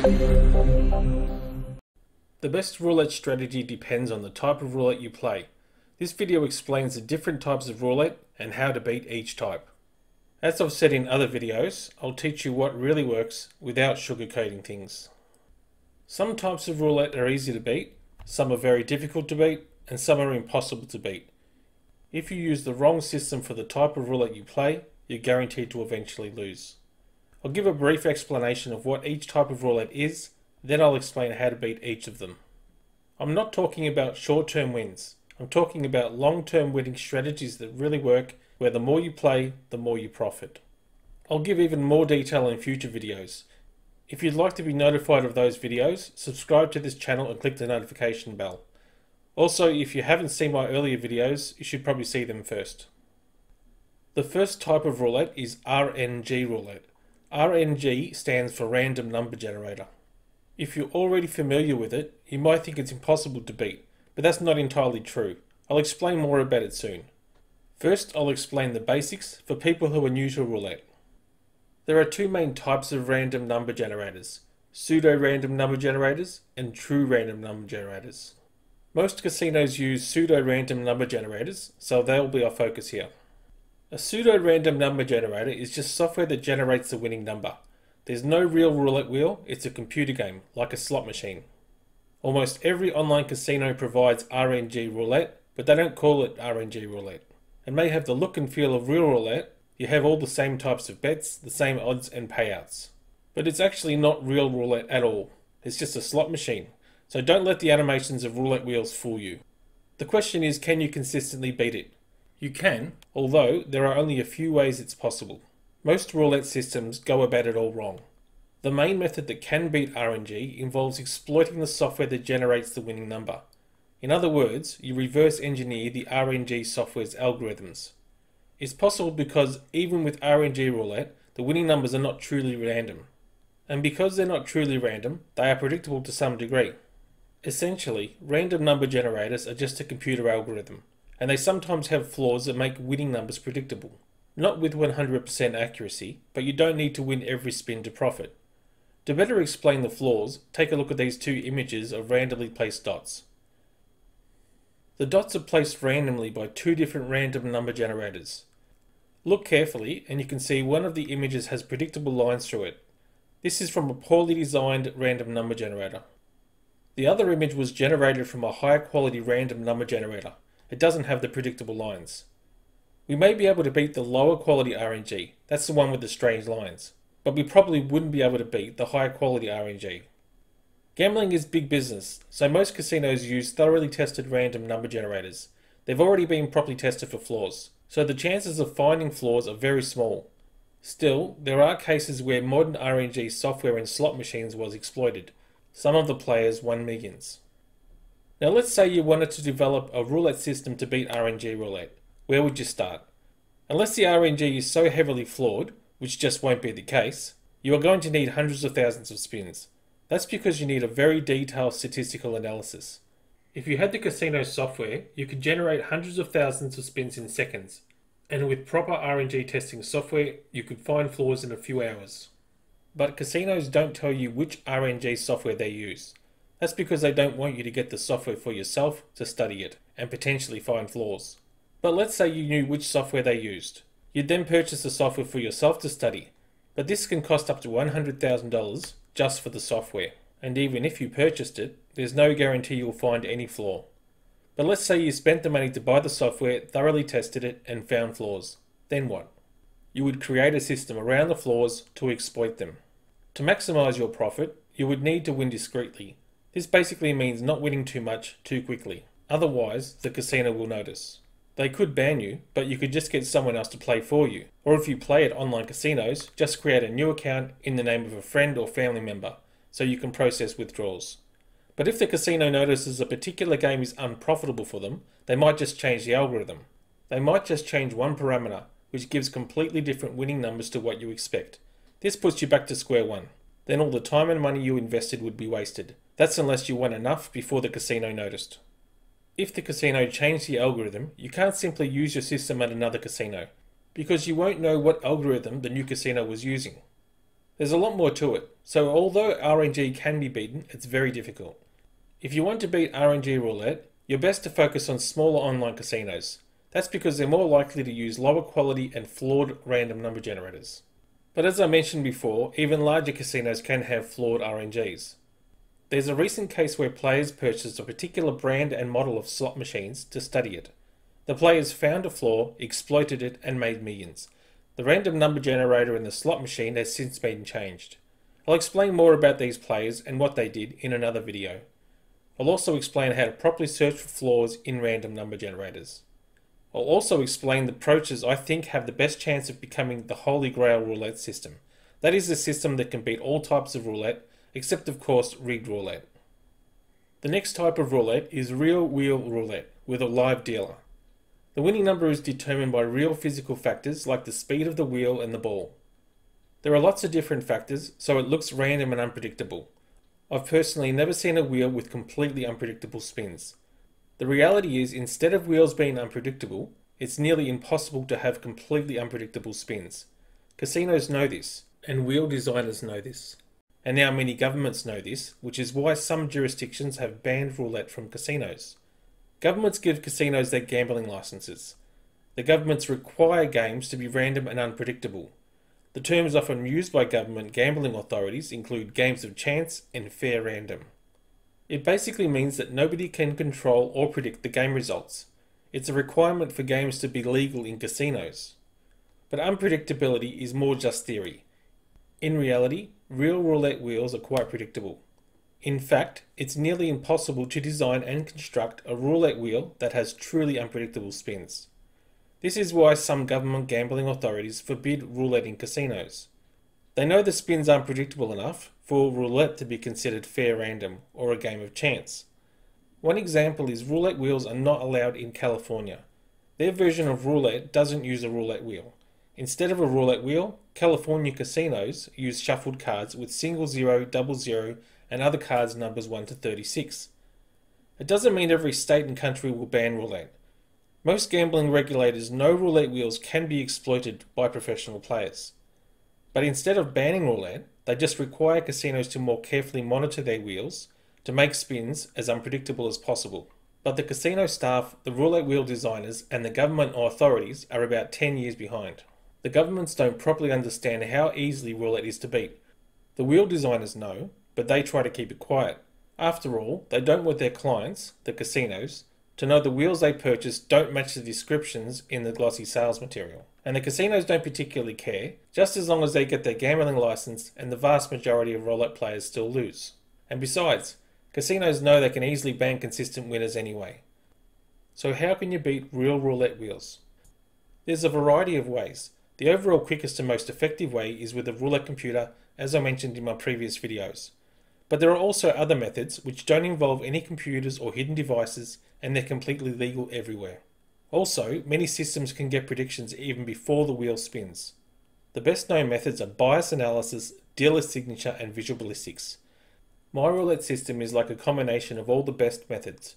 The best roulette strategy depends on the type of roulette you play. This video explains the different types of roulette and how to beat each type. As I've said in other videos, I'll teach you what really works without sugarcoating things. Some types of roulette are easy to beat, some are very difficult to beat, and some are impossible to beat. If you use the wrong system for the type of roulette you play, you're guaranteed to eventually lose. I'll give a brief explanation of what each type of roulette is, then I'll explain how to beat each of them. I'm not talking about short-term wins. I'm talking about long-term winning strategies that really work, where the more you play, the more you profit. I'll give even more detail in future videos. If you'd like to be notified of those videos, subscribe to this channel and click the notification bell. Also, if you haven't seen my earlier videos, you should probably see them first. The first type of roulette is RNG Roulette. RNG stands for Random Number Generator. If you're already familiar with it, you might think it's impossible to beat, but that's not entirely true. I'll explain more about it soon. First, I'll explain the basics for people who are new to roulette. There are two main types of random number generators: pseudo-random number generators and true random number generators. Most casinos use pseudo-random number generators, so they'll be our focus here. A pseudo-random number generator is just software that generates the winning number. There's no real roulette wheel, it's a computer game, like a slot machine. Almost every online casino provides RNG Roulette, but they don't call it RNG Roulette. It may have the look and feel of real roulette. You have all the same types of bets, the same odds and payouts. But it's actually not real roulette at all. It's just a slot machine. So don't let the animations of roulette wheels fool you. The question is, can you consistently beat it? You can, although there are only a few ways it's possible. Most roulette systems go about it all wrong. The main method that can beat RNG involves exploiting the software that generates the winning number. In other words, you reverse engineer the RNG software's algorithms. It's possible because even with RNG Roulette, the winning numbers are not truly random. And because they're not truly random, they are predictable to some degree. Essentially, random number generators are just a computer algorithm, and they sometimes have flaws that make winning numbers predictable. Not with 100% accuracy, but you don't need to win every spin to profit. To better explain the flaws, take a look at these two images of randomly placed dots. The dots are placed randomly by two different random number generators. Look carefully and you can see one of the images has predictable lines through it. This is from a poorly designed random number generator. The other image was generated from a higher quality random number generator. It doesn't have the predictable lines. We may be able to beat the lower quality RNG, that's the one with the strange lines, but we probably wouldn't be able to beat the higher quality RNG. Gambling is big business, so most casinos use thoroughly tested random number generators. They've already been properly tested for flaws, so the chances of finding flaws are very small. Still, there are cases where modern RNG software in slot machines was exploited. Some of the players won millions. Now let's say you wanted to develop a roulette system to beat RNG Roulette. Where would you start? Unless the RNG is so heavily flawed, which just won't be the case, you are going to need hundreds of thousands of spins. That's because you need a very detailed statistical analysis. If you had the casino software, you could generate hundreds of thousands of spins in seconds, and with proper RNG testing software, you could find flaws in a few hours. But casinos don't tell you which RNG software they use. That's because they don't want you to get the software for yourself to study it, and potentially find flaws. But let's say you knew which software they used. You'd then purchase the software for yourself to study. But this can cost up to $100,000 just for the software. And even if you purchased it, there's no guarantee you'll find any flaw. But let's say you spent the money to buy the software, thoroughly tested it, and found flaws. Then what? You would create a system around the flaws to exploit them. To maximize your profit, you would need to win discreetly. This basically means not winning too much too quickly. Otherwise, the casino will notice. They could ban you, but you could just get someone else to play for you. Or if you play at online casinos, just create a new account in the name of a friend or family member, so you can process withdrawals. But if the casino notices a particular game is unprofitable for them, they might just change the algorithm. They might just change one parameter, which gives completely different winning numbers to what you expect. This puts you back to square one. Then all the time and money you invested would be wasted. That's unless you won enough before the casino noticed. If the casino changed the algorithm, you can't simply use your system at another casino, because you won't know what algorithm the new casino was using. There's a lot more to it, so although RNG can be beaten, it's very difficult. If you want to beat RNG Roulette, you're best to focus on smaller online casinos. That's because they're more likely to use lower quality and flawed random number generators. But as I mentioned before, even larger casinos can have flawed RNGs. There's a recent case where players purchased a particular brand and model of slot machines to study it. The players found a flaw, exploited it, and made millions. The random number generator in the slot machine has since been changed. I'll explain more about these players and what they did in another video. I'll also explain how to properly search for flaws in random number generators. I'll also explain the approaches I think have the best chance of becoming the holy grail roulette system. That is the system that can beat all types of roulette, except of course rigged roulette. The next type of roulette is real wheel roulette with a live dealer. The winning number is determined by real physical factors like the speed of the wheel and the ball. There are lots of different factors, so it looks random and unpredictable. I've personally never seen a wheel with completely unpredictable spins. The reality is, instead of wheels being unpredictable, it's nearly impossible to have completely unpredictable spins. Casinos know this, and wheel designers know this. And now many governments know this, which is why some jurisdictions have banned roulette from casinos. Governments give casinos their gambling licenses. The governments require games to be random and unpredictable. The terms often used by government gambling authorities include games of chance and fair random. It basically means that nobody can control or predict the game results. It's a requirement for games to be legal in casinos. But unpredictability is more just theory. In reality, real roulette wheels are quite predictable. In fact, it's nearly impossible to design and construct a roulette wheel that has truly unpredictable spins. This is why some government gambling authorities forbid roulette in casinos. They know the spins aren't predictable enough for roulette to be considered fair random or a game of chance. One example is roulette wheels are not allowed in California. Their version of roulette doesn't use a roulette wheel. Instead of a roulette wheel, California casinos use shuffled cards with single 0, double 0, and other cards numbers 1 to 36. It doesn't mean every state and country will ban roulette. Most gambling regulators know roulette wheels can be exploited by professional players. But instead of banning roulette, they just require casinos to more carefully monitor their wheels to make spins as unpredictable as possible. But the casino staff, the roulette wheel designers, and the government authorities are about 10 years behind. The governments don't properly understand how easily roulette is to beat. The wheel designers know, but they try to keep it quiet. After all, they don't want their clients, the casinos, to know the wheels they purchase don't match the descriptions in the glossy sales material. And the casinos don't particularly care, just as long as they get their gambling license and the vast majority of roulette players still lose. And besides, casinos know they can easily ban consistent winners anyway. So how can you beat real roulette wheels? There's a variety of ways. The overall quickest and most effective way is with a roulette computer, as I mentioned in my previous videos. But there are also other methods which don't involve any computers or hidden devices, and they're completely legal everywhere. Also, many systems can get predictions even before the wheel spins. The best known methods are bias analysis, dealer signature, and visual ballistics. My roulette system is like a combination of all the best methods,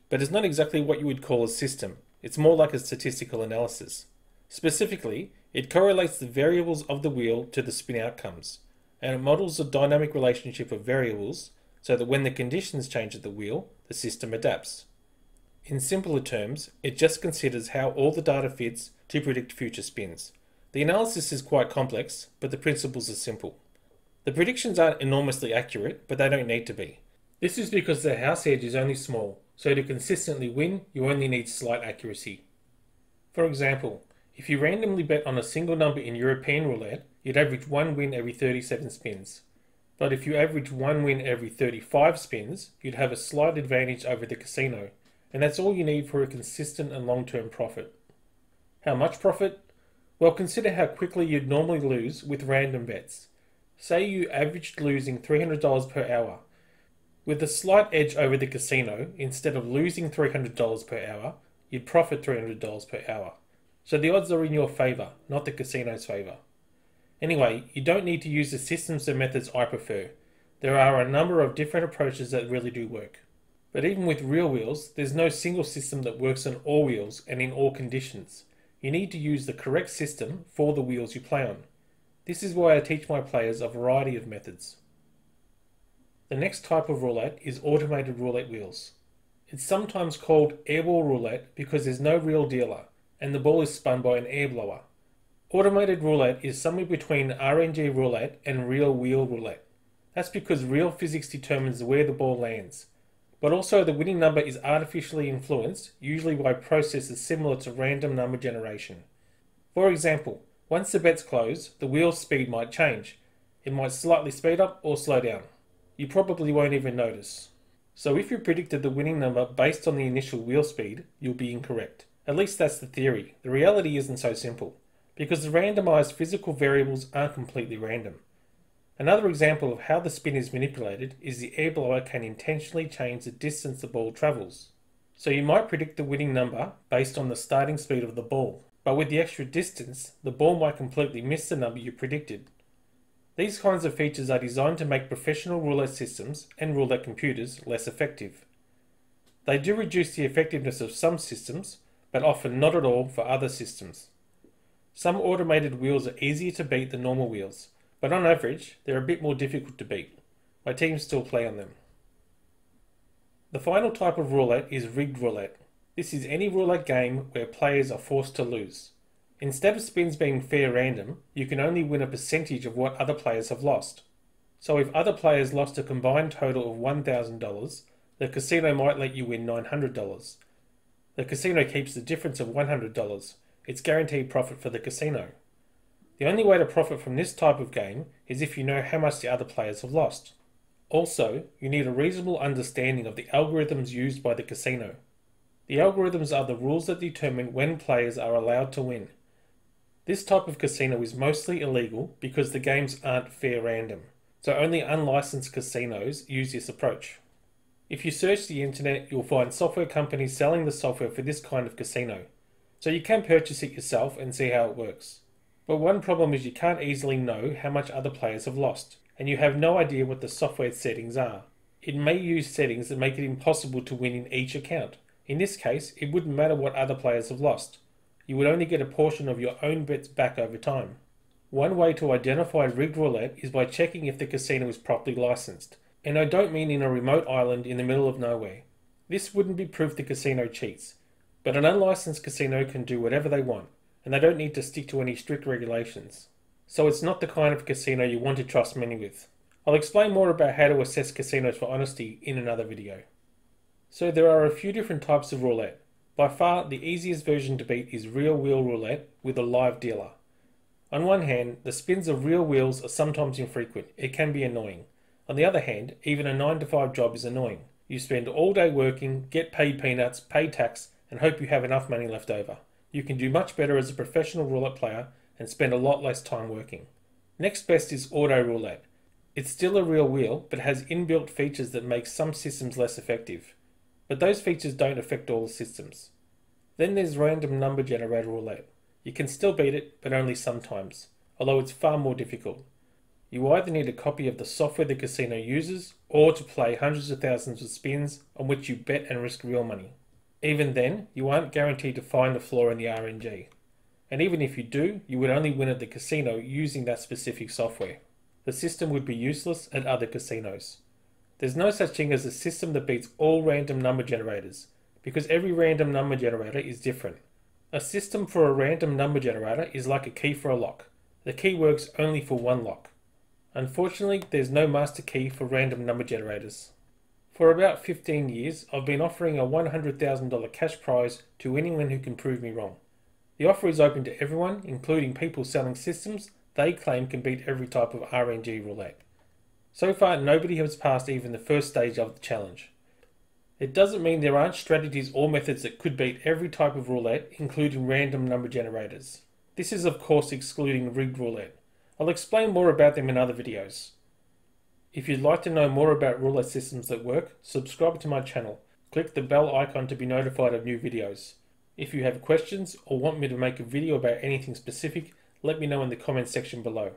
but it's not exactly what you would call a system. It's more like a statistical analysis. Specifically, it correlates the variables of the wheel to the spin outcomes, and it models the dynamic relationship of variables so that when the conditions change at the wheel, the system adapts. In simpler terms, it just considers how all the data fits to predict future spins. The analysis is quite complex, but the principles are simple. The predictions aren't enormously accurate, but they don't need to be. This is because the house edge is only small, so to consistently win, you only need slight accuracy. For example, if you randomly bet on a single number in European roulette, you'd average 1 win every 37 spins. But if you average 1 win every 35 spins, you'd have a slight advantage over the casino, and that's all you need for a consistent and long-term profit. How much profit? Well, consider how quickly you'd normally lose with random bets. Say you averaged losing $300 per hour. With a slight edge over the casino, instead of losing $300 per hour, you'd profit $300 per hour. So the odds are in your favour, not the casino's favour. Anyway, you don't need to use the systems and methods I prefer. There are a number of different approaches that really do work. But even with real wheels, there's no single system that works on all wheels and in all conditions. You need to use the correct system for the wheels you play on. This is why I teach my players a variety of methods. The next type of roulette is automated roulette wheels. It's sometimes called airball roulette because there's no real dealer and the ball is spun by an air blower. Automated roulette is somewhere between RNG roulette and real wheel roulette. That's because real physics determines where the ball lands. But also the winning number is artificially influenced, usually by processes similar to random number generation. For example, once the bets close, the wheel's speed might change. It might slightly speed up or slow down. You probably won't even notice. So if you predicted the winning number based on the initial wheel speed, you'll be incorrect. At least that's the theory. The reality isn't so simple, because the randomized physical variables aren't completely random. Another example of how the spin is manipulated is the air blower can intentionally change the distance the ball travels. So you might predict the winning number based on the starting speed of the ball, but with the extra distance, the ball might completely miss the number you predicted. These kinds of features are designed to make professional roulette systems and roulette computers less effective. They do reduce the effectiveness of some systems, but often not at all for other systems. Some automated wheels are easier to beat than normal wheels, but on average, they're a bit more difficult to beat. My teams still play on them. The final type of roulette is rigged roulette. This is any roulette game where players are forced to lose. Instead of spins being fair random, you can only win a percentage of what other players have lost. So if other players lost a combined total of $1,000, the casino might let you win $900. The casino keeps the difference of $100. It's guaranteed profit for the casino. The only way to profit from this type of game is if you know how much the other players have lost. Also, you need a reasonable understanding of the algorithms used by the casino. The algorithms are the rules that determine when players are allowed to win. This type of casino is mostly illegal because the games aren't fair random, so only unlicensed casinos use this approach. If you search the internet, you'll find software companies selling the software for this kind of casino, so you can purchase it yourself and see how it works. But one problem is you can't easily know how much other players have lost, and you have no idea what the software settings are. It may use settings that make it impossible to win in each account. In this case, it wouldn't matter what other players have lost. You would only get a portion of your own bets back over time. One way to identify rigged roulette is by checking if the casino is properly licensed. And I don't mean in a remote island in the middle of nowhere. This wouldn't be proof the casino cheats. But an unlicensed casino can do whatever they want, and they don't need to stick to any strict regulations. So it's not the kind of casino you want to trust money with. I'll explain more about how to assess casinos for honesty in another video. So there are a few different types of roulette. By far, the easiest version to beat is real wheel roulette with a live dealer. On one hand, the spins of real wheels are sometimes infrequent. It can be annoying. On the other hand, even a 9-to-5 job is annoying. You spend all day working, get paid peanuts, pay tax, and hope you have enough money left over. You can do much better as a professional roulette player and spend a lot less time working. Next best is auto roulette. It's still a real wheel, but has inbuilt features that make some systems less effective. But those features don't affect all systems. Then there's random number generator roulette. You can still beat it, but only sometimes, although it's far more difficult. You either need a copy of the software the casino uses, or to play hundreds of thousands of spins on which you bet and risk real money. Even then, you aren't guaranteed to find a flaw in the RNG. And even if you do, you would only win at the casino using that specific software. The system would be useless at other casinos. There's no such thing as a system that beats all random number generators, because every random number generator is different. A system for a random number generator is like a key for a lock. The key works only for one lock. Unfortunately, there's no master key for random number generators. For about 15 years, I've been offering a $100,000 cash prize to anyone who can prove me wrong. The offer is open to everyone, including people selling systems they claim can beat every type of RNG roulette. So far, nobody has passed even the first stage of the challenge. It doesn't mean there aren't strategies or methods that could beat every type of roulette, including random number generators. This is of course excluding rigged roulette. I'll explain more about them in other videos. If you'd like to know more about roulette systems that work, subscribe to my channel. Click the bell icon to be notified of new videos. If you have questions or want me to make a video about anything specific, let me know in the comments section below.